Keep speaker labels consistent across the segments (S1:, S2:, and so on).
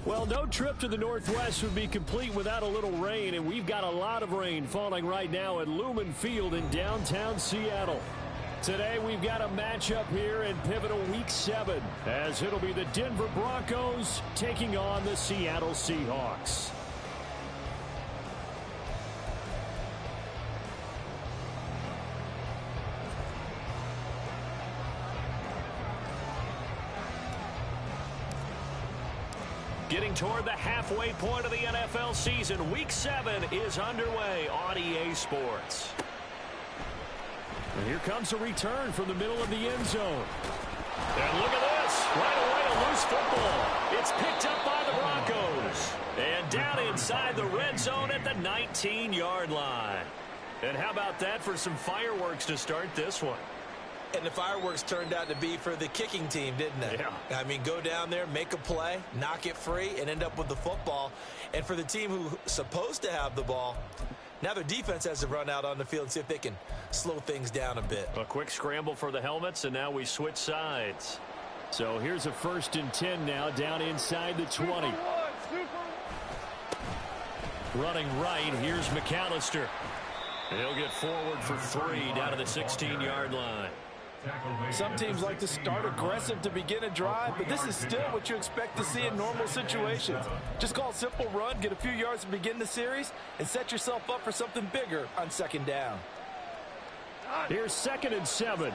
S1: Well, no trip to the Northwest would be complete without a little rain, and we've got a lot of rain falling right now at Lumen Field in downtown Seattle. Today, we've got a matchup here in pivotal Week 7, as it'll be the Denver Broncos taking on the Seattle Seahawks. Getting toward the halfway point of the NFL season, Week 7 is underway on EA Sports. And here comes a return from the middle of the end zone. And look at this. Right away, a loose football. It's picked up by the Broncos. And down inside the red zone at the 19-yard line. And how about that for some fireworks to start this one?
S2: And the fireworks turned out to be for the kicking team, didn't they?
S1: Yeah.
S2: I mean, go down there, make a play, knock it free, and end up with the football. And for the team who's supposed to have the ball, now their defense has to run out on the field and see if they can slow things down a bit.
S1: A quick scramble for the helmets, and now we switch sides. So here's a 1st and 10 now, down inside the 20. Running right, here's McAllister. He'll get forward for 3 down to the 16-yard line.
S3: Some teams like to start aggressive to begin a drive, but this is still what you expect to see in normal situations. Just call a simple run, get a few yards to begin the series, and set yourself up for something bigger on 2nd down.
S1: Here's 2nd and 7.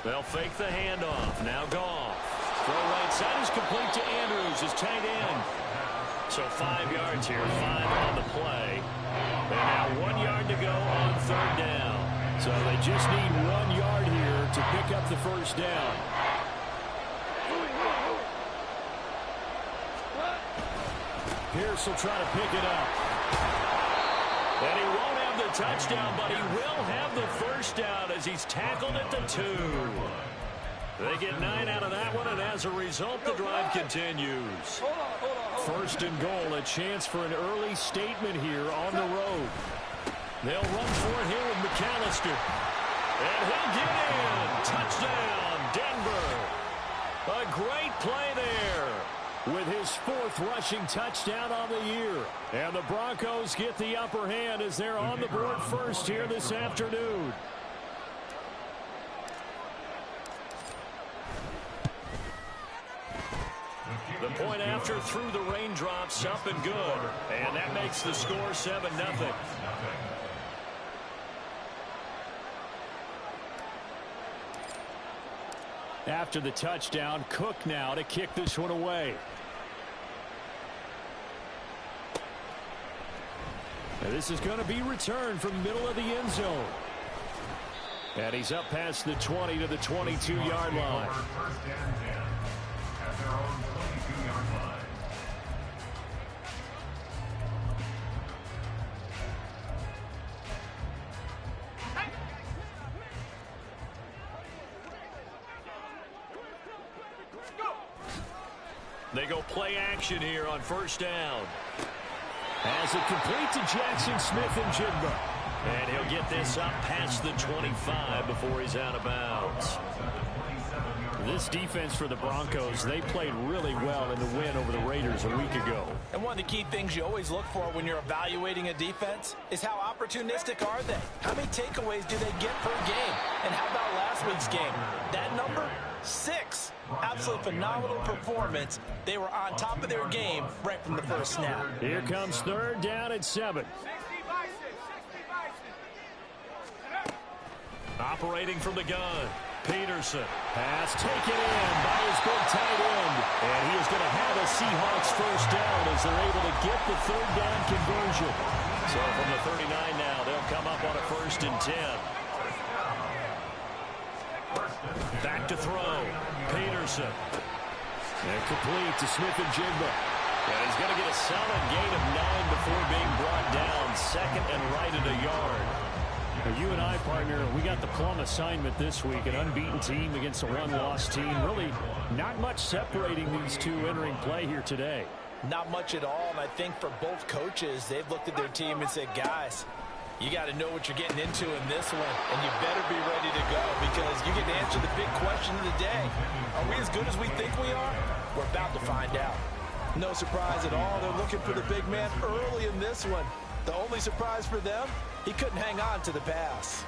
S1: They'll fake the handoff. Now Goff. Throw right side is complete to Andrews, his tight end. So 5 yards here, 5 on the play. And now 1 yard to go on 3rd down. So they just need 1 yard here to pick up the 1st down. Pierce will try to pick it up. And he won't have the touchdown, but he will have the 1st down as he's tackled at the 2. They get 9 out of that one, and as a result, the drive continues. 1st and goal, a chance for an early statement here on the road. They'll run for it here with McAllister. And he'll get in. Touchdown, Denver. A great play there with his 4th rushing touchdown on the year. And the Broncos get the upper hand as they're on the board first here this afternoon. The point after through the raindrops, up and good. And that makes the score 7-0. After the touchdown, Cook now to kick this one away. Now this is going to be returned from the middle of the end zone. And he's up past the 20 to the 22-yard line. They go play action here on 1st down. As it complete to Jackson Smith and Jigba. And he'll get this up past the 25 before he's out of bounds. This defense for the Broncos, they played really well in the win over the Raiders a week ago.
S3: And one of the key things you always look for when you're evaluating a defense is how opportunistic are they? How many takeaways do they get per game? And how about last week's game? That number? 6. Absolutely phenomenal performance. They were on top of their game right from the first snap.
S1: Here comes 3rd down and 7. Operating from the gun. Peterson. Pass taken in by his big tight end. And he is going to have a Seahawks 1st down as they're able to get the 3rd down conversion. So from the 39 now, they'll come up on a 1st and 10. Back to throw. Peterson. And complete to Smith and Jigba. And he's going to get a solid gain of 9 before being brought down. 2nd and right at a yard. Now, you and I, partner, we got the plum assignment this week. An unbeaten team against a one-loss team. Really not much separating these two entering play here today.
S3: Not much at all, and I think for both coaches, they've looked at their team and said, guys, you got to know what you're getting into in this one, and you better be ready to go because you get to answer the big question of the day. Are we as good as we think we are? We're about to find out. No surprise at all. They're looking for the big man early in this one. The only surprise for them, he couldn't hang on to the pass.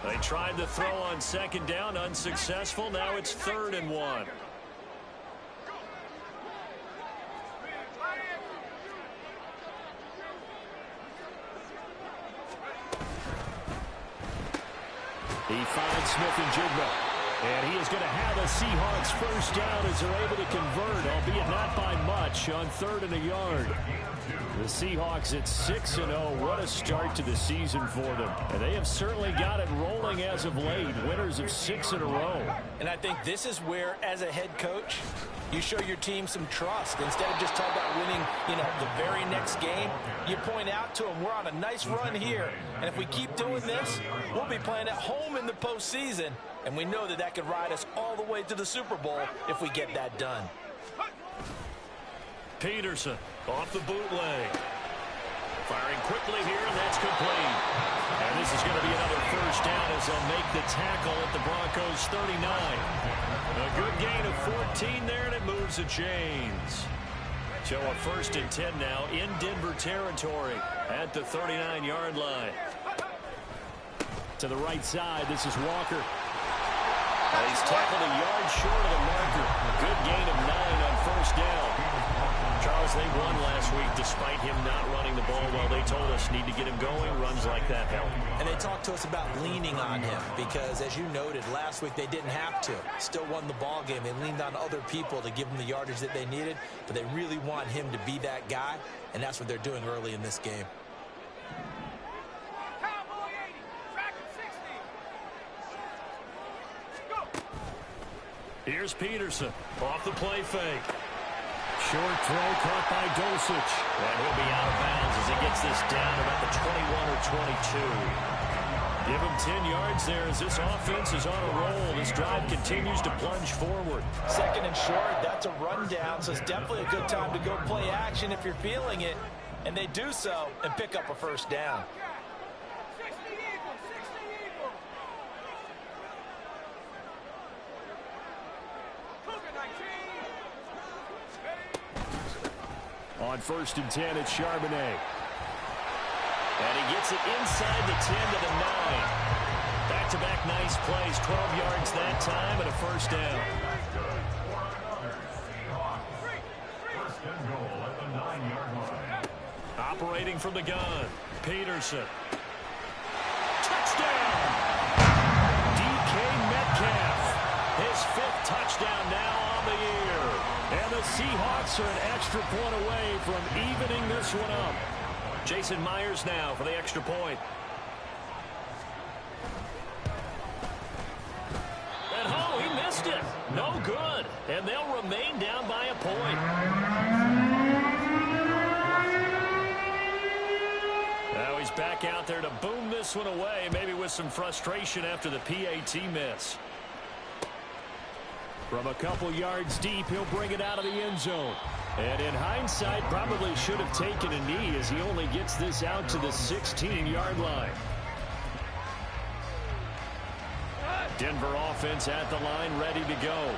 S1: They tried to throw on second down, unsuccessful. Now it's 3rd and 1. He finds Smith-Njigba. And he is going to have a Seahawks first down as they're able to convert, albeit not by much, on 3rd and a yard. The Seahawks at 6-0. What a start to the season for them. And they have certainly got it rolling as of late. Winners of 6 in a row.
S3: And I think this is where, as a head coach, you show your team some trust. Instead of just talking about winning, the very next game, you point out to them, we're on a nice run here. And if we keep doing this, we'll be playing at home in the postseason. And we know that could ride us all the way to the Super Bowl if we get that done.
S1: Peterson off the bootleg. Firing quickly here, and that's complete. And this is going to be another first down as they'll make the tackle at the Broncos' 39. A good gain of 14 there, and it moves the chains. So a 1st and 10 now in Denver territory at the 39-yard line. To the right side, this is Walker. He's tackled a yard short of the marker. Good gain of 9 on 1st down. Charles, they won last week despite him not running the ball well. They told us need to get him going. Runs like that help.
S2: And they talked to us about leaning on him because, as you noted, last week they didn't have to. Still won the ball game. They leaned on other people to give them the yardage that they needed, but they really want him to be that guy, and that's what they're doing early in this game.
S1: Here's Peterson off the play fake. Short throw caught by Dulcich. And he'll be out of bounds as he gets this down about the 21 or 22. Give him 10 yards there as this offense is on a roll. This drive continues to plunge forward.
S3: 2nd and short, that's a rundown, so it's definitely a good time to go play action if you're feeling it. And they do so and pick up a first down.
S1: On 1st and 10, it's Charbonnet. And he gets it inside the 10 to the 9. Back-to-back nice plays, 12 yards that time, and a first down. Operating from the gun, Peterson. Touchdown! DK Metcalf. His 5th touchdown now on the year. And the Seahawks are an extra point away from evening this one up. Jason Myers now for the extra point. And oh, he missed it. No good. And they'll remain down by a point. Now he's back out there to boom this one away, maybe with some frustration after the PAT miss. From a couple yards deep, he'll bring it out of the end zone. And in hindsight, probably should have taken a knee as he only gets this out to the 16-yard line. Denver offense at the line, ready to go.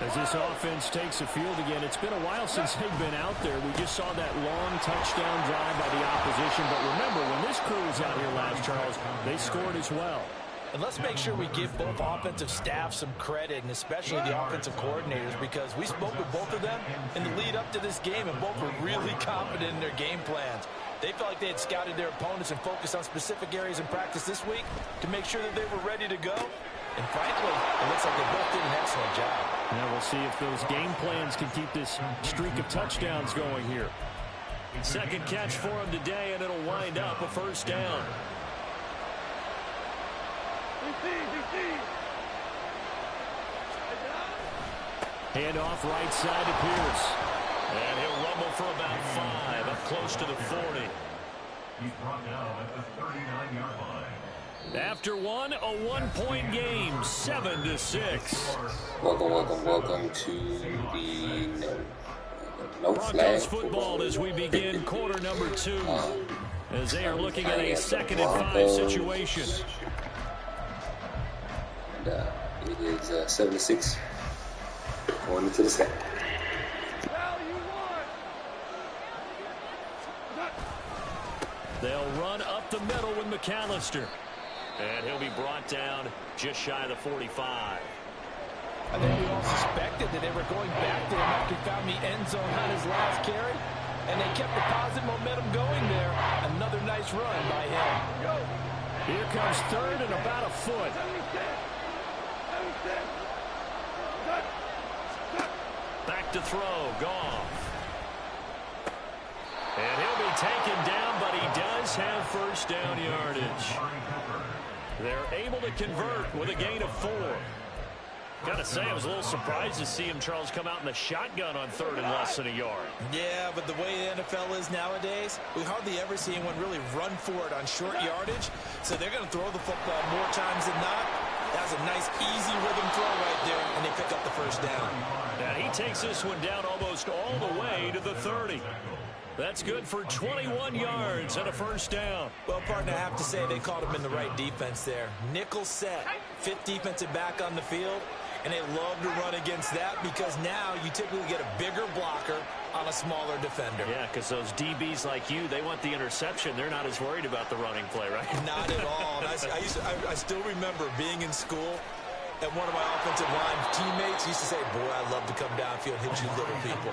S1: As this offense takes the field again, it's been a while since they've been out there. We just saw that long touchdown drive by the opposition. But remember, when this crew was out here last, Charles, they scored as well.
S3: And let's make sure we give both offensive staff some credit, and especially the offensive coordinators, because we spoke with both of them in the lead up to this game, and both were really confident in their game plans. They felt like they had scouted their opponents and focused on specific areas in practice this week to make sure that they were ready to go. And frankly, it looks like they both did an excellent job.
S1: Now we'll see if those game plans can keep this streak of touchdowns going here. 2nd catch for him today, and it'll wind up a first down. Handoff right side to Pierce. And he'll rumble for about 5, up close to the 40. He's brought down at the 39-yard line. After one, a 1-point game, 7-6.
S4: Welcome to the no
S1: Broncos
S4: flag
S1: football as we begin quarter number 2. as they are looking at a 2nd and 5 situation.
S4: And it is 76. Going into the second.
S1: They'll run up the middle with McAllister. And he'll be brought down just shy of the 45.
S3: I think we all suspected that they were going back to him after he found the end zone on his last carry. And they kept the positive momentum going there. Another nice run by him.
S1: Here comes 3rd and about a foot. Back to throw. Goff. And he'll be taken down, but he does have 1st down yardage. They're able to convert with a gain of 4. Gotta say, I was a little surprised to see him, Charles, come out in the shotgun on 3rd and less than a yard.
S2: Yeah, but the way the NFL is nowadays, we hardly ever see anyone really run for it on short yardage. So they're going to throw the football more times than not. That was a nice, easy rhythm throw right there, and they pick up the 1st down.
S1: Now he takes this one down almost all the way to the 30. That's good for 21 yards and a 1st down.
S2: Well, partner, I have to say they called him in the right defense there. Nickel set, 5th defensive back on the field, and they love to run against that because now you typically get a bigger blocker on a smaller defender.
S1: Yeah, because those DBs like you, they want the interception. They're not as worried about the running play, right?
S2: Not at all. And I still remember being in school, and one of my offensive line teammates used to say, boy, I love to come downfield and hit you little people.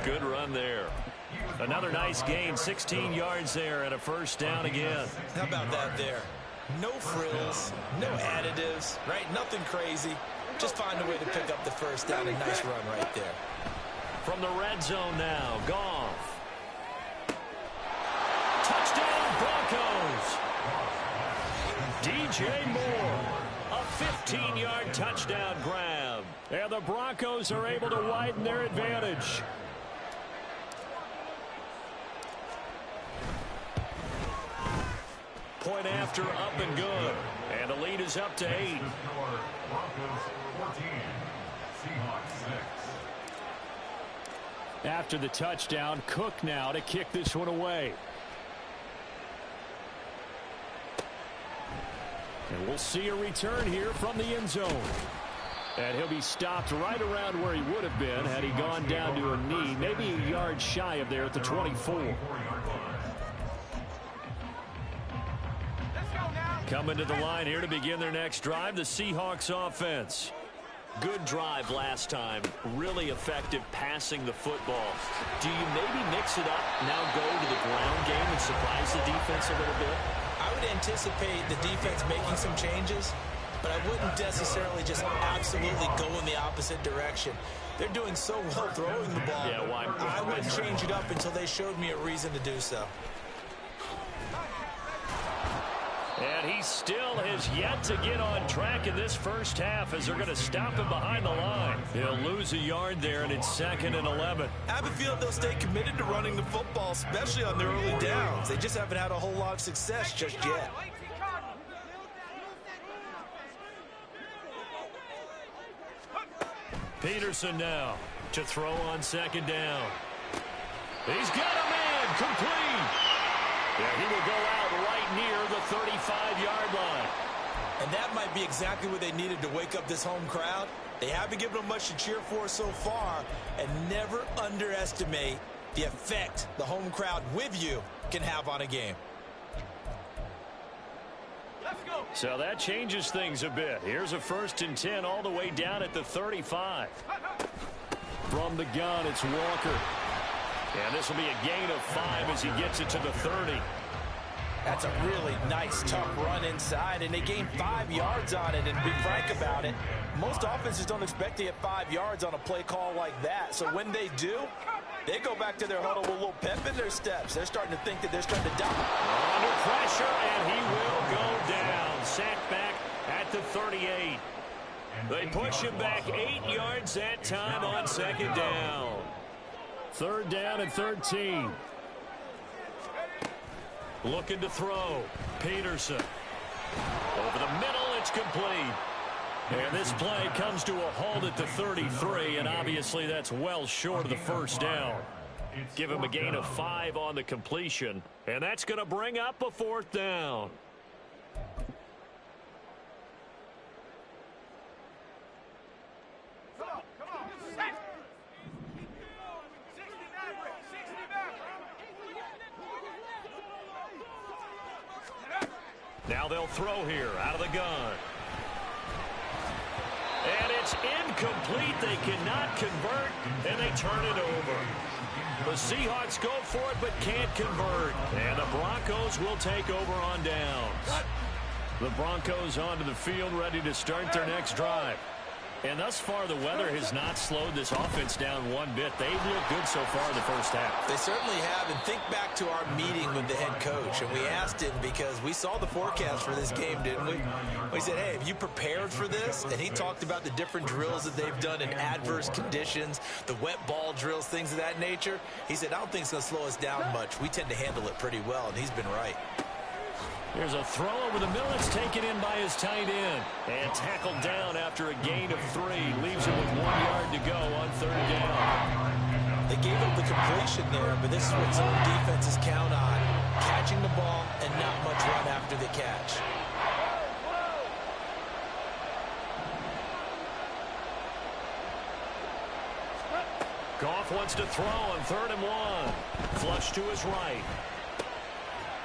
S1: Good run there. Another nice gain, 16 yards there and a 1st down again.
S2: How about that there? No frills, no additives, right? Nothing crazy. Just find a way to pick up the 1st down. A nice run right there.
S1: From the red zone now, Goff. Touchdown, Broncos. DJ Moore. A 15-yard touchdown grab. And the Broncos are able to widen their advantage. Point after, up and good. And the lead is up to 8. After the touchdown, Cook now to kick this one away. And we'll see a return here from the end zone. And he'll be stopped right around where he would have been had he gone down to a knee, maybe a yard shy of there at the 24. Coming to the line here to begin their next drive, the Seahawks offense. Good drive last time. Really effective passing the football. Do you maybe mix it up, now go to the ground game and surprise the defense a little bit?
S2: I would anticipate the defense making some changes, but I wouldn't necessarily just absolutely go in the opposite direction. They're doing so well throwing the ball.
S1: Yeah, why?
S2: I wouldn't change it up until they showed me a reason to do so.
S1: And he still has yet to get on track in this 1st half as they're going to stop him behind the line. He'll lose a yard there, and it's 2nd and 11.
S2: I have a feeling they'll stay committed to running the football, especially on their early downs. They just haven't had a whole lot of success just yet.
S1: Peterson now to throw on 2nd down. He's got a man complete. Yeah, he will go out right near the 35-yard line.
S2: And that might be exactly what they needed to wake up this home crowd. They haven't given them much to cheer for so far, and never underestimate the effect the home crowd with you can have on a game.
S1: So that changes things a bit. Here's a 1st and 10 all the way down at the 35. From the gun, it's Walker. And this will be a gain of 5 as he gets it to the 30.
S3: That's a really nice, tough run inside, and they gained 5 yards on it. And to be frank about it, most offenses don't expect to get 5 yards on a play call like that. So when they do, they go back to their huddle with a little pep in their steps. They're starting to think that they're starting to dominate.
S1: Under pressure, and he will go down. Sacked back at the 38. They push him back 8 yards that time on 2nd down. 3rd down and 13. Looking to throw. Peterson. Over the middle, it's complete. And this play comes to a halt at the 33, and obviously that's well short of the 1st down. Give him a gain of 5 on the completion, and that's going to bring up a 4th down. Now they'll throw here out of the gun. And it's incomplete. They cannot convert, and they turn it over. The Seahawks go for it but can't convert. And the Broncos will take over on downs. The Broncos onto the field ready to start their next drive. And thus far, the weather has not slowed this offense down one bit. They've looked good so far in the first half.
S2: They certainly have. And think back to our meeting with the head coach. And we asked him because we saw the forecast for this game, didn't we? We said, hey, have you prepared for this? And he talked about the different drills that they've done in adverse conditions, the wet ball drills, things of that nature. He said, I don't think it's going to slow us down much. We tend to handle it pretty well, and he's been right.
S1: Here's a throw over the middle. It's taken in by his tight end. And tackled down after a gain of 3. Leaves him with 1 yard to go on 3rd down.
S2: They gave up the completion there, but this is what zone defenses count on. Catching the ball and not much run after the catch.
S1: Goff wants to throw on 3rd and 1. Flush to his right.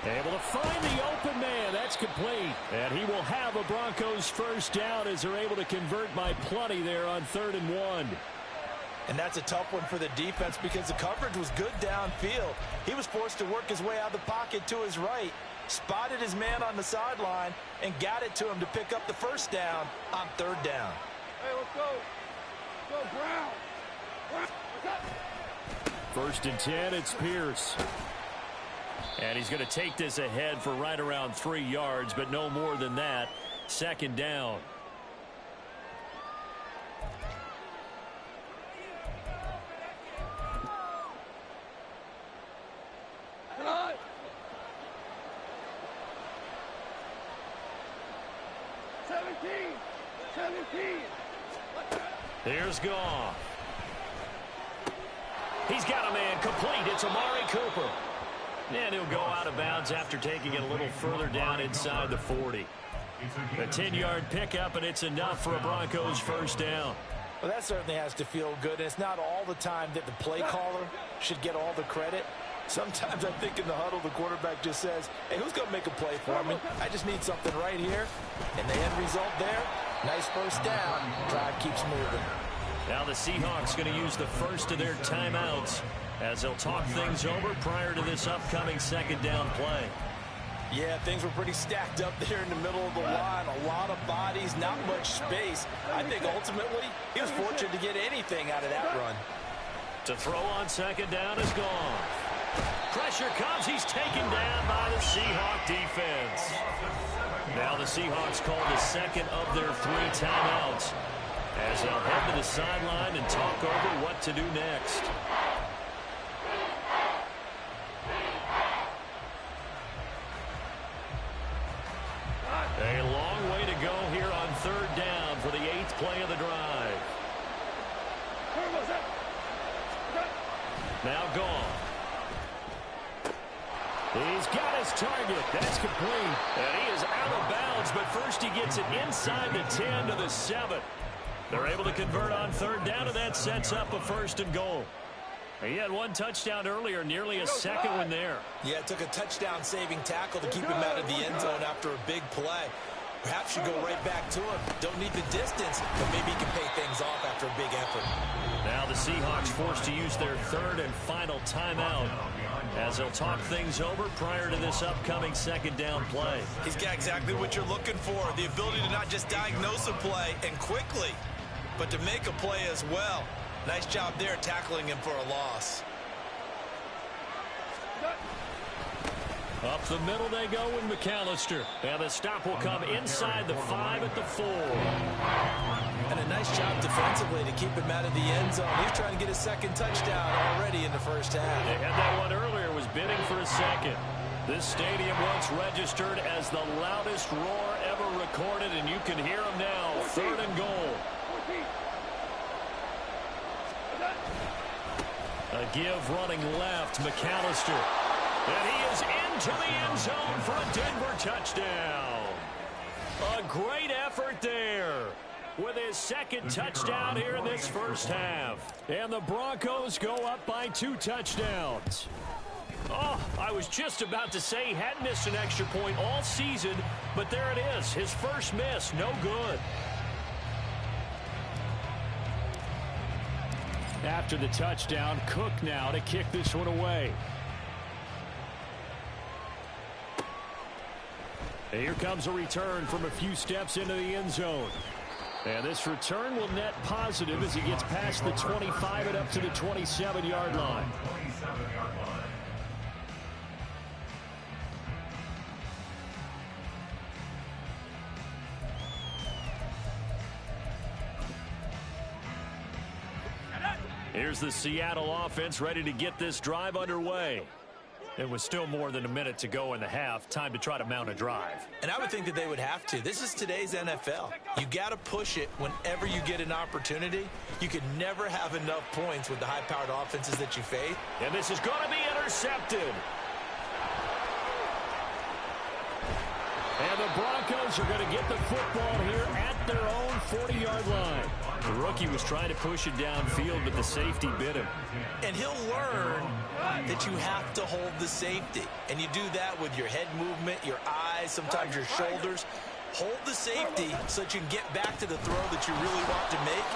S1: Able to find the open man. That's complete. And he will have a Broncos 1st down as they're able to convert by plenty there on 3rd and 1.
S3: And that's a tough one for the defense because the coverage was good downfield. He was forced to work his way out of the pocket to his right, spotted his man on the sideline, and got it to him to pick up the 1st down on 3rd down.
S5: Hey, let's go. Let's go, Brown. What's up?
S1: 1st and 10, it's Pierce. And he's going to take this ahead for right around 3 yards, but no more than that. 2nd down.
S5: Come 17.
S1: Here's Goff. He's got a man complete. It's Amari Cooper. And he'll go out of bounds after taking it a little further down inside the 40. A 10-yard pickup, and it's enough for a Broncos 1st down.
S3: Well, that certainly has to feel good. And it's not all the time that the play caller should get all the credit. Sometimes I think in the huddle, the quarterback just says, hey, who's going to make a play for me? I just need something right here. And the end result there, nice 1st down. Drive keeps moving.
S1: Now the Seahawks going to use the first of their timeouts as they'll talk things over prior to this upcoming 2nd down play.
S3: Yeah, things were pretty stacked up there in the middle of the line. A lot of bodies, not much space. I think ultimately he was fortunate to get anything out of that run.
S1: To throw on 2nd down is gone. Pressure comes. He's taken down by the Seahawk defense. Now the Seahawks call the 2nd of their 3 timeouts as they'll head to the sideline and talk over what to do next. A long way to go here on 3rd down for the 8th play of the drive. Now Goff. He's got his target. That's complete. And he is out of bounds, but first he gets it inside the 10 to the 7. They're able to convert on 3rd down, and that sets up a 1st and goal. He had 1 touchdown earlier, nearly a 2nd one there.
S2: Yeah, it took a touchdown-saving tackle to keep him out of the end zone after a big play. Perhaps you go right back to him. Don't need the distance, but maybe he can pay things off after a big effort.
S1: Now the Seahawks forced to use their 3rd and final timeout as they'll talk things over prior to this upcoming 2nd down play.
S2: He's got exactly what you're looking for, the ability to not just diagnose a play and quickly, but to make a play as well. Nice job there tackling him for a loss.
S1: Up the middle they go with McAllister. And the stop will come inside the 5 at the 4.
S2: And a nice job defensively to keep him out of the end zone. He's trying to get a 2nd touchdown already in the 1st half.
S1: They had that one earlier, was bidding for a 2nd. This stadium once registered as the loudest roar ever recorded, and you can hear them now. 3rd and goal. A give running left, McAllister. And he is into the end zone for a Denver touchdown. A great effort there with his second touchdown here in this first half. And the Broncos go up by 2 touchdowns. Oh, I was just about to say he hadn't missed an extra point all season, but there it is. His first miss, no good. After the touchdown, Cook now to kick this one away. And here comes a return from a few steps into the end zone. And this return will net positive as he gets past the 25 and up to the 27-yard line. Here's the Seattle offense ready to get this drive underway. It was still more than a minute to go in the half. Time to try to mount a drive.
S2: And I would think that they would have to. This is today's NFL. You got to push it whenever you get an opportunity. You could never have enough points with the high-powered offenses that you face.
S1: And this is going to be intercepted. And the Broncos are going to get the football here at their own 40-yard line. The rookie was trying to push it downfield, but the safety bit him.
S2: And he'll learn that you have to hold the safety. And you do that with your head movement, your eyes, sometimes your shoulders. Hold the safety so that you can get back to the throw that you really want to make.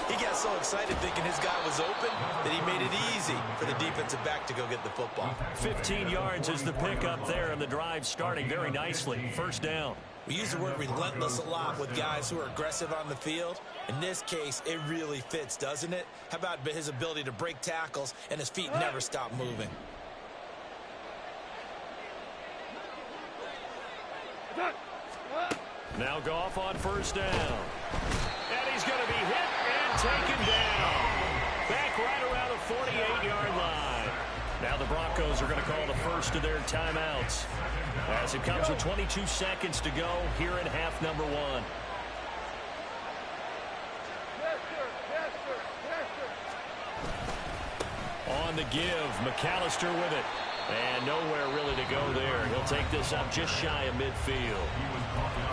S2: He got so excited thinking his guy was open that he made it easy for the defensive back to go get the football.
S1: 15 yards is the pickup there, and the drive starting very nicely. First down.
S2: We use the word relentless a lot with guys who are aggressive on the field. In this case, it really fits, doesn't it? How about his ability to break tackles and his feet never stop moving?
S1: Now Goff on first down. And he's going to be hit and taken down. Back right around the 48-yard line. Now the Broncos are going to call the first of their timeouts, as it comes with 22 seconds to go here in half number 1. On the give, McAllister with it. And nowhere really to go there. He'll take this up just shy of midfield.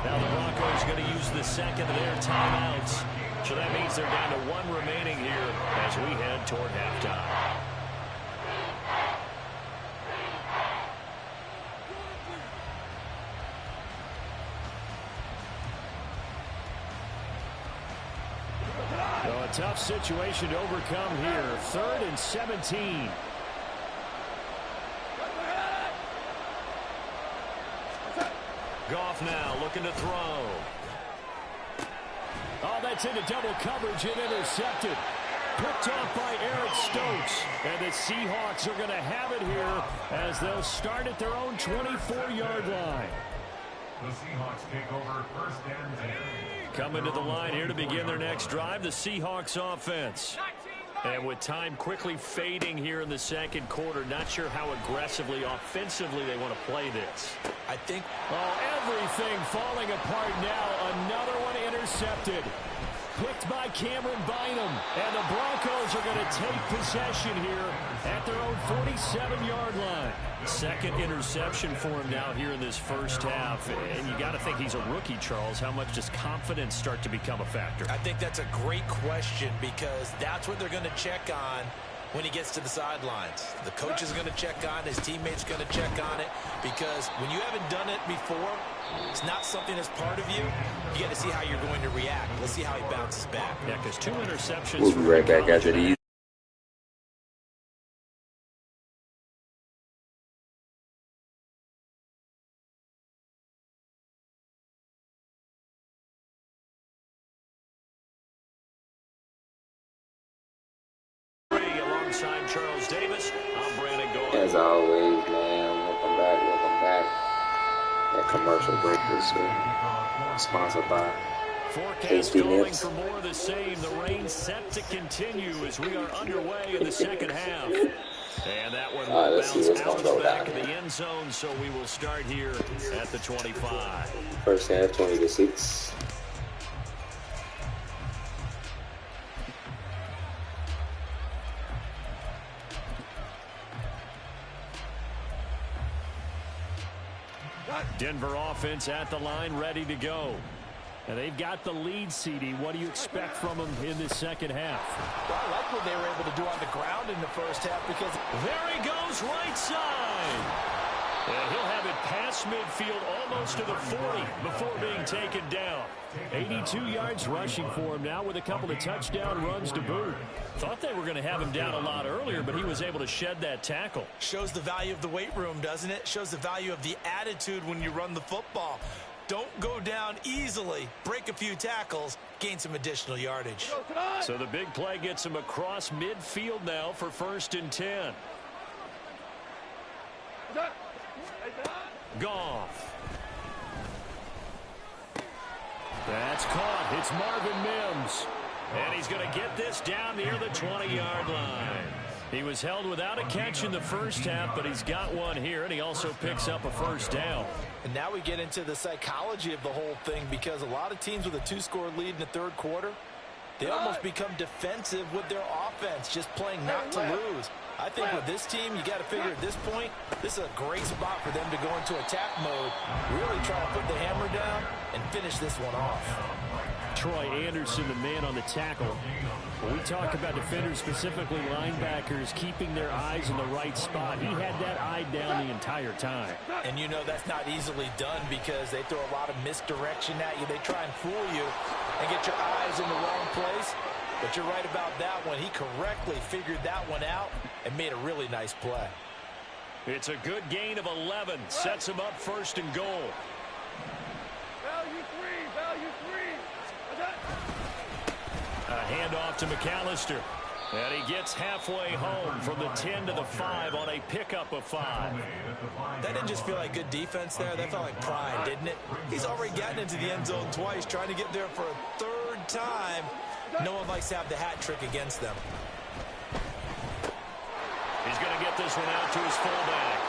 S1: Now the Broncos going to use the second of their timeouts. So that means they're down to 1 remaining here as we head toward halftime. So a tough situation to overcome here. 3rd and 17. Goff now looking to throw. Oh, that's into double coverage and intercepted. Picked off by Eric Stokes. And the Seahawks are going to have it here as they'll start at their own 24-yard line.
S6: The Seahawks take over 1st and 10.
S1: Coming to the line here to begin their next drive, the Seahawks offense. And with time quickly fading here in the second quarter, not sure how aggressively, offensively they want to play this.
S2: I think...
S1: Oh, everything falling apart now. Another one intercepted. Picked by Cameron Bynum. And the Broncos are going to take possession here at their own 47-yard line. Second interception for him now here in this first half. And you got to think he's a rookie, Charles. How much does confidence start to become a factor?
S2: I think that's a great question, because that's what they're going to check on when he gets to the sidelines. The coach is going to check on, his teammates going to check on it, because when you haven't done it before, it's not something that's part of you. You got to see how you're going to react. Let's see how he bounces back.
S1: Yeah, because 2 interceptions.
S4: We'll be right back after these.
S1: Alongside Charles Davis, I'm Brandon Gold.
S4: As always, man, welcome back. That commercial break was sponsored by
S1: Forecast calling for more of the same. The rain set to continue as we are underway in the second half. And that one will bounce out of the back of the end zone, so we will start here at the 25.
S4: First half, 20-6.
S1: Denver offense at the line, ready to go. And they've got the lead, CD. What do you expect from them in this second half?
S3: Well, I like what they were able to do on the ground in the first half because
S1: there he goes, right side. And he'll have it past midfield almost to the 40 before being taken down. 82 yards rushing for him now with a couple of touchdown runs to boot. Thought they were going to have him down a lot earlier, but he was able to shed that tackle.
S2: Shows the value of the weight room, doesn't it? Shows the value of the attitude when you run the football. Don't go down easily. Break a few tackles. Gain some additional yardage.
S1: So the big play gets him across midfield now for 1st and 10. Goff. That's caught. It's Marvin Mims. And he's going to get this down near the 20-yard line. He was held without a catch in the first half, but he's got one here, and he also picks up a first down.
S3: And now we get into the psychology of the whole thing because a lot of teams with a 2-score lead in the third quarter, they almost become defensive with their offense, just playing not to lose. I think with this team, you got to figure at this point, this is a great spot for them to go into attack mode, really try to put the hammer down and finish this one off.
S1: Troy Anderson, the man on the tackle. When we talk about defenders, specifically linebackers, keeping their eyes in the right spot, he had that eye down the entire time.
S3: And you know that's not easily done because they throw a lot of misdirection at you. They try and fool you and get your eyes in the wrong place. But you're right about that one. He correctly figured that one out and made a really nice play.
S1: It's a good gain of 11. Sets him up 1st and goal.
S5: Value three.
S1: A handoff to McAllister. And he gets halfway home from the 10 to the 5 on a pickup of 5.
S2: That didn't just feel like good defense there. That felt like pride, didn't it? He's already gotten into the end zone twice, trying to get there for a 3rd time. No one likes to have the hat trick against them.
S1: He's going to get this one out to his fullback.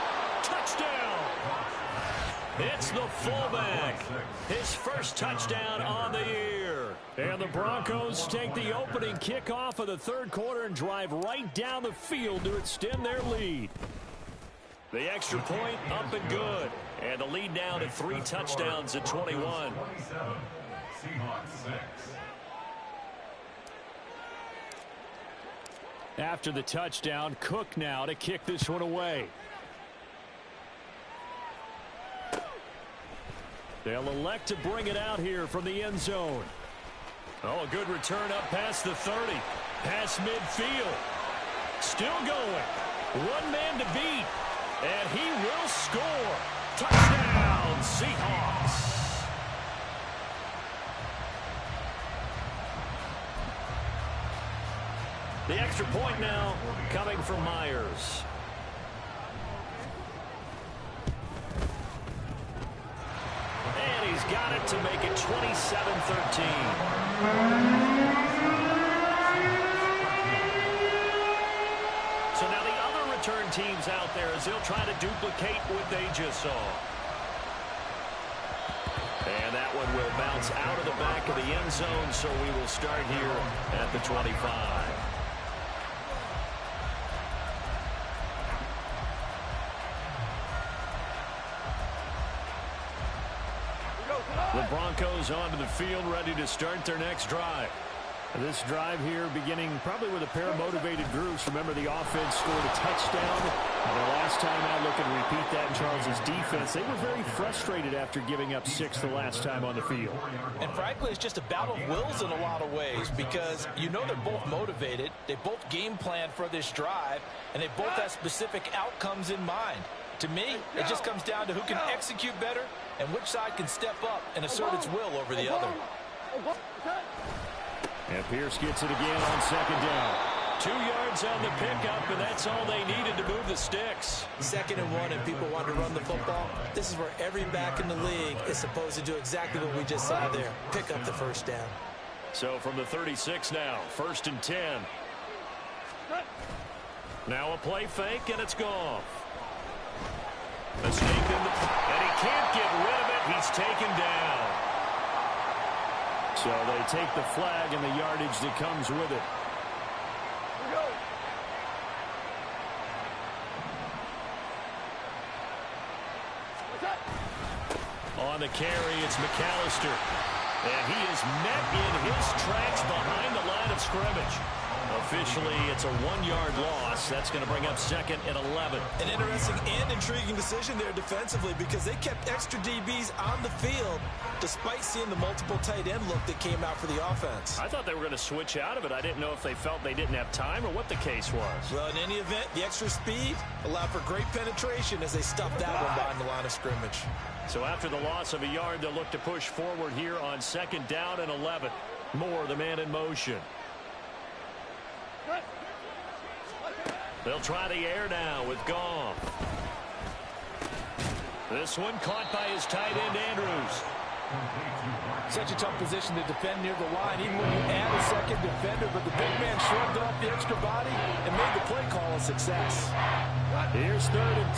S1: Touchdown! It's the fullback. His first touchdown on the year. And the Broncos take the opening kickoff of the third quarter and drive right down the field to extend their lead. The extra point up and good. And the lead down to 3 touchdowns at 21.
S6: Seahawks 6.
S1: After the touchdown, Cook now to kick this one away. They'll elect to bring it out here from the end zone. Oh, a good return up past the 30. Past midfield. Still going. One man to beat. And he will score. Touchdown, Seahawks. The extra point now coming from Myers. And he's got it to make it 27-13. So now the other return teams out there as they'll try to duplicate what they just saw. And that one will bounce out of the back of the end zone, so we will start here at the 25. The Broncos onto the field, ready to start their next drive. This drive here beginning probably with a pair of motivated groups. Remember, the offense scored a touchdown. The last time I look and repeat that in Charles's defense, they were very frustrated after giving up 6 the last time on the field.
S3: And frankly, it's just a battle of wills in a lot of ways because you know they're both motivated. They both game plan for this drive, and they both have specific outcomes in mind. To me, it just comes down to who can execute better and which side can step up and assert its will over the other.
S1: And Pierce gets it again on 2nd down. 2 yards on the pickup, and that's all they needed to move the sticks.
S2: 2nd and 1, and people want to run the football. This is where every back in the league is supposed to do exactly what we just saw there. Pick up the first down.
S1: So from the 36 now, 1st and 10. Now a play fake, and it's gone. Mistake in the... And he can't get rid of it. He's taken down. So they take the flag and the yardage that comes with it. On the carry, it's McAllister. And he is met in his tracks behind the line of scrimmage. Officially, it's a 1-yard loss. That's going to bring up 2nd and 11.
S2: An interesting and intriguing decision there defensively because they kept extra DBs on the field despite seeing the multiple tight end look that came out for the offense.
S1: I thought they were going to switch out of it. I didn't know if they felt they didn't have time or what the case was.
S2: Well, in any event, the extra speed allowed for great penetration as they stuffed that one behind the line of scrimmage.
S1: So after the loss of a yard, they'll look to push forward here on 2nd down and 11. Moore, the man in motion. They'll try the air now with Goff. This one caught by his tight end, Andrews.
S3: Such a tough position to defend near the line, even when you add a second defender, but the big man shrugged off the extra body and made the play call a success.
S1: Here's 3rd and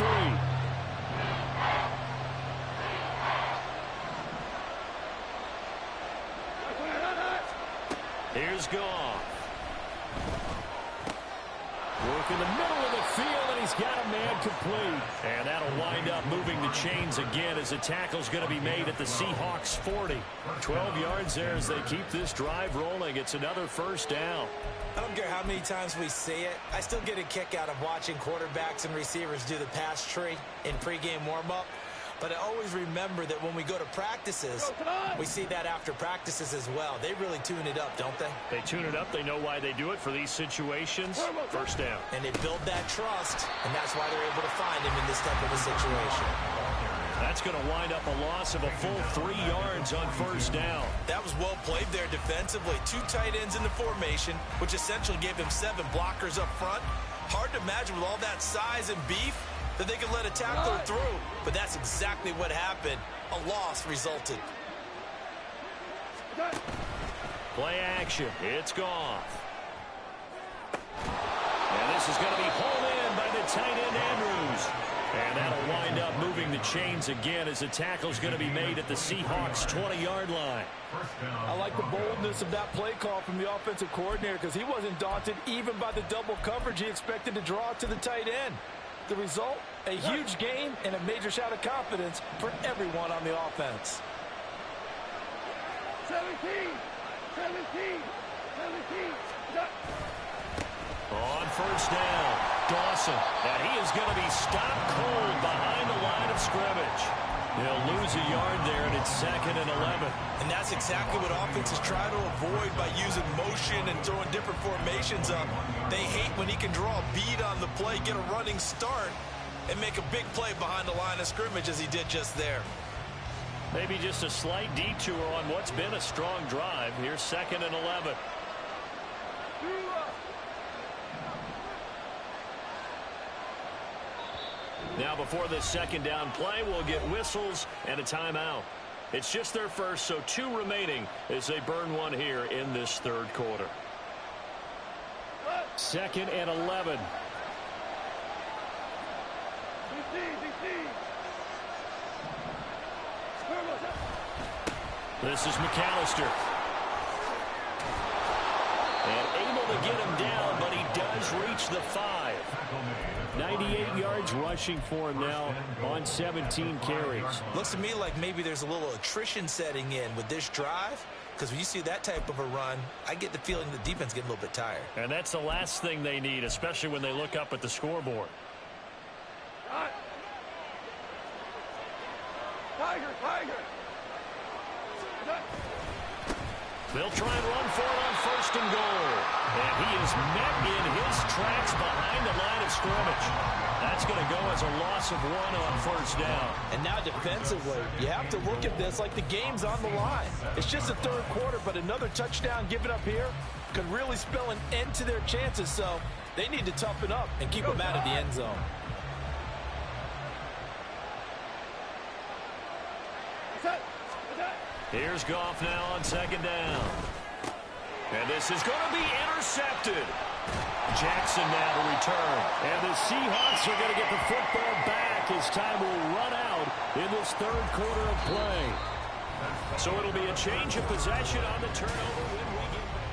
S1: 3. Here's Goff. Work in the middle of the field, and he's got a man complete. And that'll wind up moving the chains again as the tackle's going to be made at the Seahawks 40. 12 yards there as they keep this drive rolling. It's another 1st down.
S2: I don't care how many times we say it. I still get a kick out of watching quarterbacks and receivers do the pass tree in pregame warm-up. But I always remember that when we go to practices, we see that after practices as well. They really tune it up, don't they?
S1: They tune it up. They know why they do it for these situations. 1st down.
S2: And they build that trust, and that's why they're able to find him in this type of a situation.
S1: That's going to wind up a loss of a full 3 yards on 1st down.
S2: That was well played there defensively. 2 tight ends in the formation, which essentially gave him 7 blockers up front. Hard to imagine with all that size and beef that they could let a tackler through, but that's exactly what happened. A loss resulted.
S1: Play action. It's Goff. And this is going to be pulled in by the tight end, Andrews. And that'll wind up moving the chains again as the tackle's going to be made at the Seahawks 20-yard line.
S3: I like the boldness of that play call from the offensive coordinator because he wasn't daunted even by the double coverage he expected to draw to the tight end. The result, a huge gain and a major shot of confidence for everyone on the offense.
S5: 17.
S1: On 1st down, Dawson. And he is going to be stopped cold behind the line of scrimmage. He'll lose a yard there, and it's 2nd and 11.
S2: And that's exactly what offenses try to avoid by using motion and throwing different formations up. They hate when he can draw a bead on the play, get a running start, and make a big play behind the line of scrimmage as he did just there.
S1: Maybe just a slight detour on what's been a strong drive. Here's 2nd and 11. Now before this 2nd down play, we'll get whistles and a timeout. It's just their first, so 2 remaining as they burn one here in this 3rd quarter. 2nd and 11. This is McAllister. And able to get him down, but he does reach the 5. 98 yards rushing for him now on 17 carries.
S2: Looks to me like maybe there's a little attrition setting in with this drive, because when you see that type of a run, I get the feeling the defense getting a little bit tired.
S1: And that's the last thing they need, especially when they look up at the scoreboard.
S5: Tiger.
S1: They'll try and run for it on 1st and goal. And he is met in his tracks behind the line of scrimmage. That's going to go as a loss of 1 on 1st down.
S3: And now defensively, you have to look at this like the game's on the line. It's just the 3rd quarter, but another touchdown given up here could really spell an end to their chances. So they need to toughen up and keep them out of the end zone.
S1: Here's Goff now on 2nd down. And this is going to be intercepted. Jackson now to return. And the Seahawks are going to get the football back as time will run out in this 3rd quarter of play. So it'll be a change of possession on the turnover when we get back.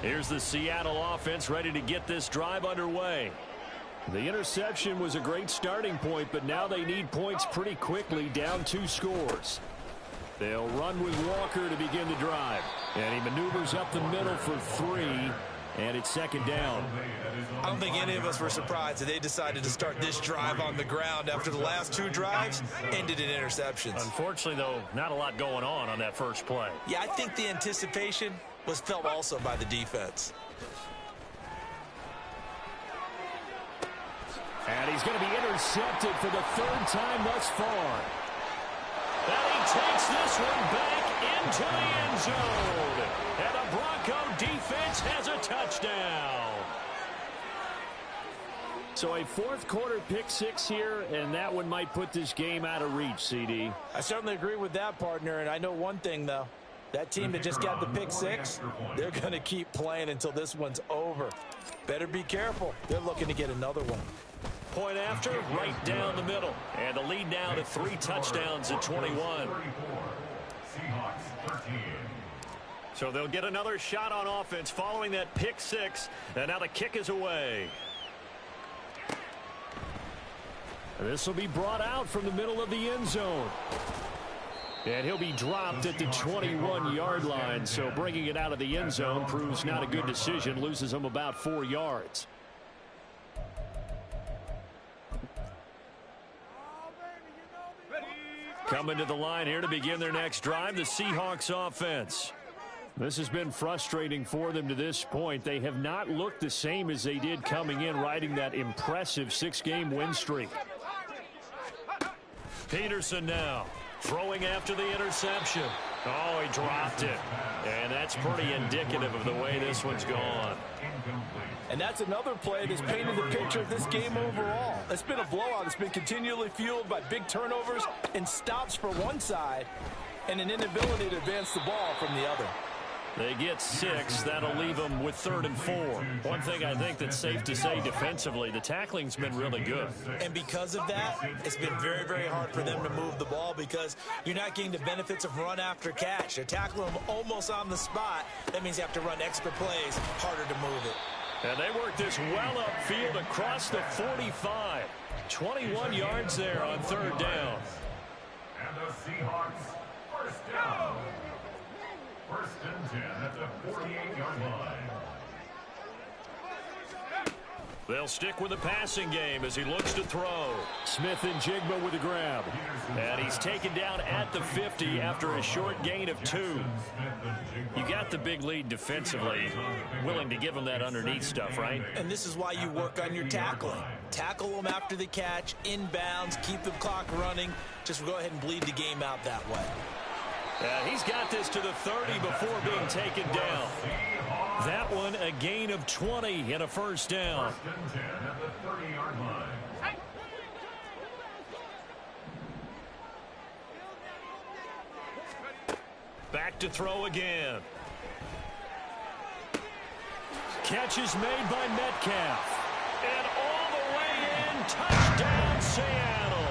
S1: Here's the Seattle offense ready to get this drive underway. The interception was a great starting point, but now they need points pretty quickly, down 2 scores. They'll run with Walker to begin the drive. And he maneuvers up the middle for 3, and it's second down.
S2: I don't think any of us were surprised that they decided to start this drive on the ground after the last 2 drives ended in interceptions.
S1: Unfortunately, though, not a lot going on that first play.
S2: Yeah, I think the anticipation was felt also by the defense.
S1: And he's going to be intercepted for the 3rd time thus far. And he takes this one back into the end zone. And the Bronco defense has a touchdown. So a 4th quarter pick 6 here, and that one might put this game out of reach, CD.
S3: I certainly agree with that, partner, and I know one thing, though. That team that just got the pick 6, they're going to keep playing until this one's over. Better be careful. They're looking to get another one.
S1: Point after, right down the middle. And the lead now to 3 touchdowns at 21.
S6: Seahawks 13.
S1: So they'll get another shot on offense following that pick 6. And now the kick is away. This will be brought out from the middle of the end zone. And he'll be dropped at the 21-yard line. So bringing it out of the end zone proves not a good decision. Loses him about 4 yards. Coming to the line here to begin their next drive, the Seahawks offense. This has been frustrating for them to this point. They have not looked the same as they did coming in, riding that impressive 6-game win streak. Peterson now throwing after the interception. Oh, he dropped it. And that's pretty indicative of the way this one's gone.
S3: And that's another play that's painted the picture of this game overall. It's been a blowout. It's been continually fueled by big turnovers and stops for one side and an inability to advance the ball from the other.
S1: They get 6. That'll leave them with 3rd and 4. One thing I think that's safe to say defensively, the tackling's been really good.
S2: And because of that, it's been very, very hard for them to move the ball because you're not getting the benefits of run after catch. They're tackling them almost on the spot. That means you have to run extra plays, harder to move it.
S1: And they work this well upfield across the 45. 21 yards there on 3rd down.
S6: And the Seahawks first down. 1st and 10 at the 48-yard line.
S1: They'll stick with the passing game as he looks to throw. Smith and Jigba with a grab. And he's taken down at the 50 after a short gain of 2. You got the big lead defensively. Willing to give him that underneath stuff, right?
S2: And this is why you work on your tackling. Tackle them after the catch, inbounds, keep the clock running. Just go ahead and bleed the game out that way.
S1: He's got this to the 30 before being taken down. That one a gain of 20 and a 1st down.
S6: 1st and 10 at the 30-yard line.
S1: Back to throw again. Catch is made by Metcalf. And all the way in, touchdown Seattle.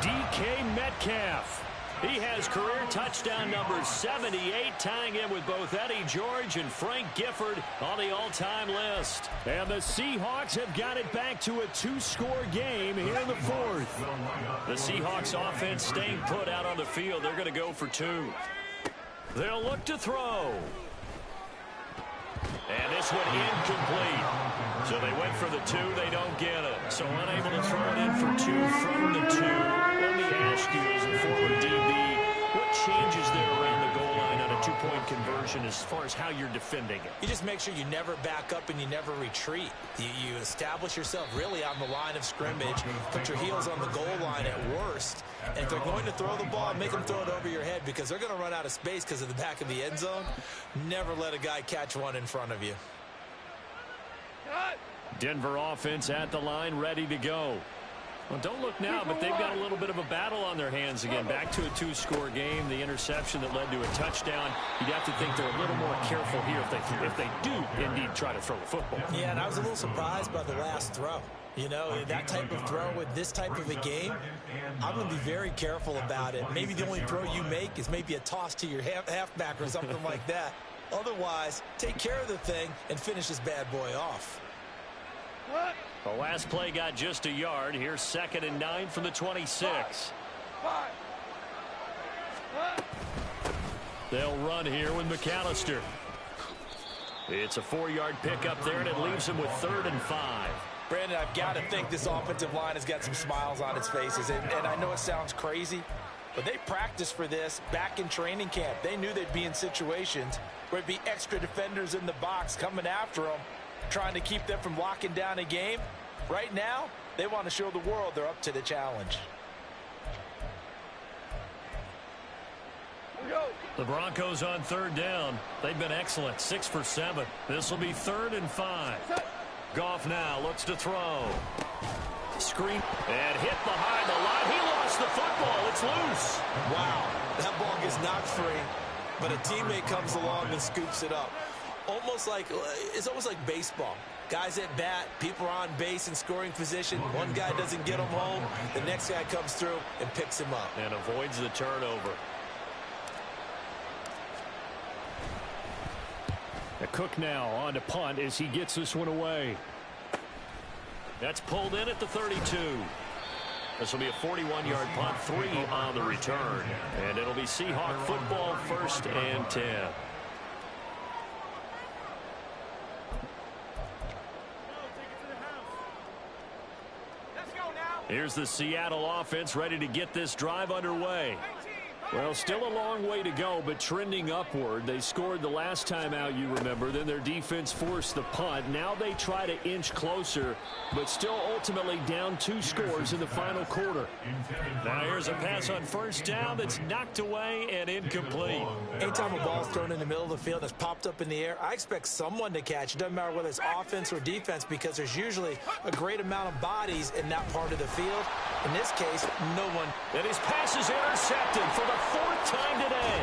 S1: DK Metcalf. He has career touchdown number 78, tying him with both Eddie George and Frank Gifford on the all-time list. And the Seahawks have got it back to a 2-score game here in the 4th. The Seahawks offense staying put out on the field. They're going to go for 2. They'll look to throw. And this one incomplete. So they went for the 2. They don't get it. So unable to throw it in for 2 from the 2. Let me ask you, as a former DB, what changes there around the goal line on a 2-point conversion as far as how you're defending it?
S2: You just make sure you never back up and you never retreat. You establish yourself really on the line of scrimmage, put your heels on the goal line at worst. And if they're going to throw the ball, make them throw it over your head because they're going to run out of space because of the back of the end zone. Never let a guy catch one in front of you.
S1: Denver offense at the line, ready to go. Well, don't look now, but they've got a little bit of a battle on their hands again. Back to a 2-score game. The interception that led to a touchdown. You'd have to think they're a little more careful here if they do indeed try to throw the football.
S2: Yeah, and I was a little surprised by the last throw. You know, that type of throw with this type of a game, I'm going to be very careful about it. Maybe the only throw you make is maybe a toss to your halfback or something like that. Otherwise, take care of the thing and finish this bad boy off.
S1: The last play got just a yard. Here's 2nd and 9 from the 26. They'll run here with McAllister. It's a 4-yard pickup there, and it leaves him with 3rd and 5.
S3: Brandon, I've got to think this offensive line has got some smiles on its faces. And I know it sounds crazy, but they practiced for this back in training camp. They knew they'd be in situations where there'd be extra defenders in the box coming after them, trying to keep them from locking down a game. Right now, they want to show the world they're up to the challenge.
S1: The Broncos on 3rd down. They've been excellent, 6 for 7. This will be 3rd and 5. Goff now looks to throw. Screen and hit behind the line. He lost the football. It's loose.
S2: Wow, that ball gets knocked free, but a teammate comes along and scoops it up. It's almost like baseball. Guys at bat, people are on base in scoring position. One guy doesn't get him home. The next guy comes through and picks him up.
S1: And avoids the turnover. Cook now on to punt as he gets this one away. That's pulled in at the 32. This will be a 41-yard punt, 3 on the return. And it'll be Seahawk football, 1st and 10. Here's the Seattle offense ready to get this drive underway. Well, still a long way to go, but trending upward. They scored the last time out, you remember. Then their defense forced the punt. Now they try to inch closer, but still ultimately down 2 scores in the final quarter. Now here's a pass on 1st down that's knocked away and incomplete.
S2: Anytime a ball's thrown in the middle of the field that's popped up in the air, I expect someone to catch. It doesn't matter whether it's offense or defense, because there's usually a great amount of bodies in that part of the field. In this case, no one.
S1: And his pass is intercepted for the 4th time today.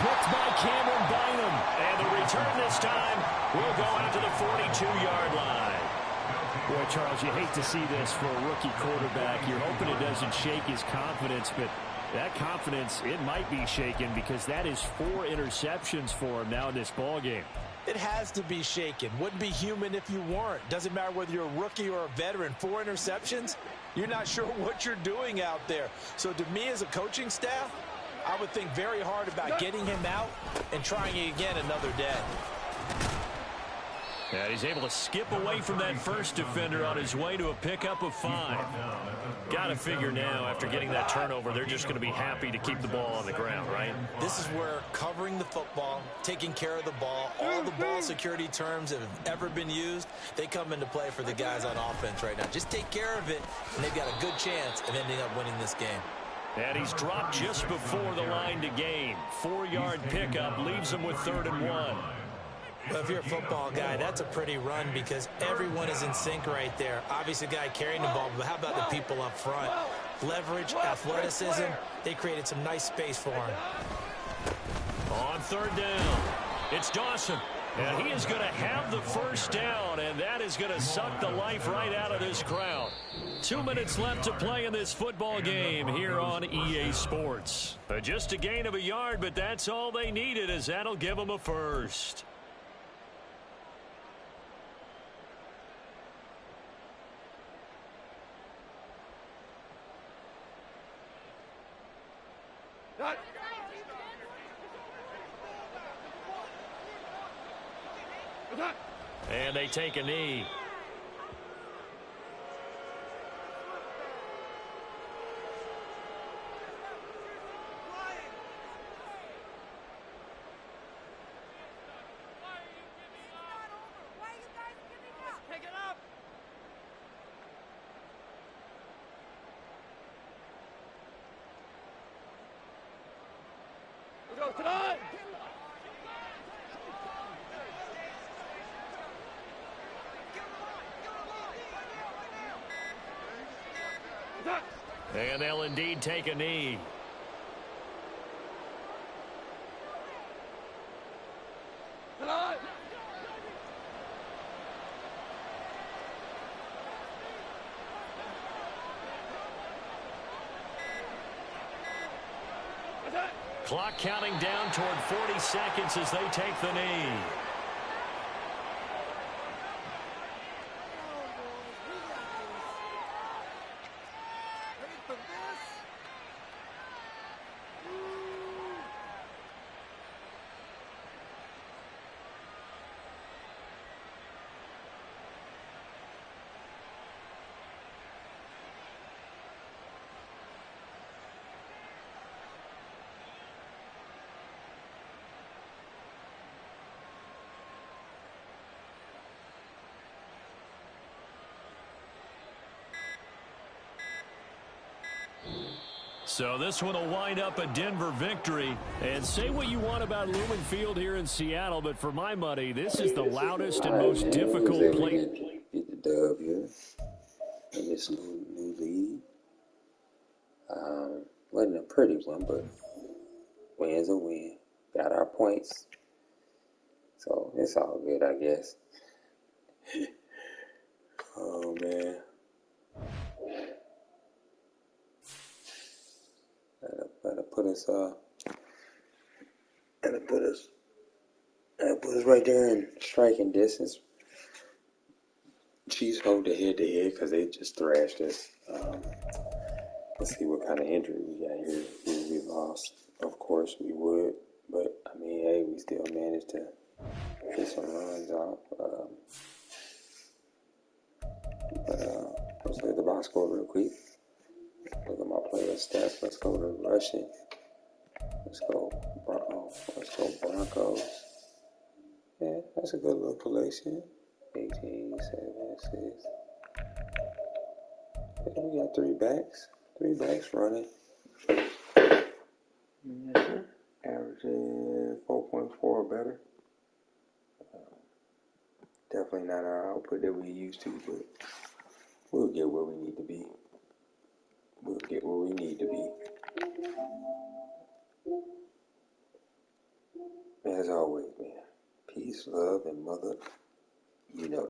S1: Picked by Cameron Bynum. And the return this time will go out to the 42-yard line.
S7: Boy, Charles, you hate to see this for a rookie quarterback. You're hoping it doesn't shake his confidence, but that confidence, it might be shaken because that is 4 interceptions for him now in this ballgame.
S3: It has to be shaken. Wouldn't be human if you weren't. Doesn't matter whether you're a rookie or a veteran. 4 interceptions, you're not sure what you're doing out there. So to me as a coaching staff, I would think very hard about getting him out and trying it again another day.
S1: And he's able to skip away from that first defender on his way to a pickup of 5. Got to figure now, after getting that turnover, they're just going to be happy to keep the ball on the ground, right?
S2: This is where covering the football, taking care of the ball, all the ball security terms that have ever been used, they come into play for the guys on offense right now. Just take care of it, and they've got a good chance of ending up winning this game.
S1: And he's dropped just before the line to gain. 4-yard pickup leaves him with 3rd and 1.
S2: Well, if you're a football guy, that's a pretty run because everyone is in sync right there. Obviously, the guy carrying the ball, but how about the people up front? Leverage, athleticism, they created some nice space for him.
S1: On 3rd down, it's Dawson. And he is going to have the 1st down, and that is going to suck the life right out of this crowd. 2 minutes left to play in this football game here on EA Sports. Just a gain of a yard, but that's all they needed, as that'll give them a 1st. And they take a knee.
S5: Let's go tonight!
S1: And they'll indeed take a knee.
S5: Tonight!
S1: Clock counting down toward 40 seconds as they take the knee. So this one will wind up a Denver victory. And say what you want about Lumen Field here in Seattle, but for my money, this is the loudest and most difficult place.
S4: Get the dub here in this new league. Wasn't a pretty one, but win's a win. Got our points. So it's all good, I guess. Oh, man. That'll put us right there in striking distance. Chiefs hold the head-to-head because they just thrashed us. Let's see what kind of injury we got here. If we lost, of course we would. But, I mean, hey, we still managed to get some runs off. Let's look at the box score real quick. Look at my player stats. Let's go to rushing. Let's go Broncos. Yeah, that's a good little collection. 18, 7, 6. Yeah, we got 3 backs. 3 backs running. Averaging 4.4 or better. Definitely not our output that we used to, but we'll get where we need to be. We'll get where we need to be. As always, man. Peace, love, and mother. You know.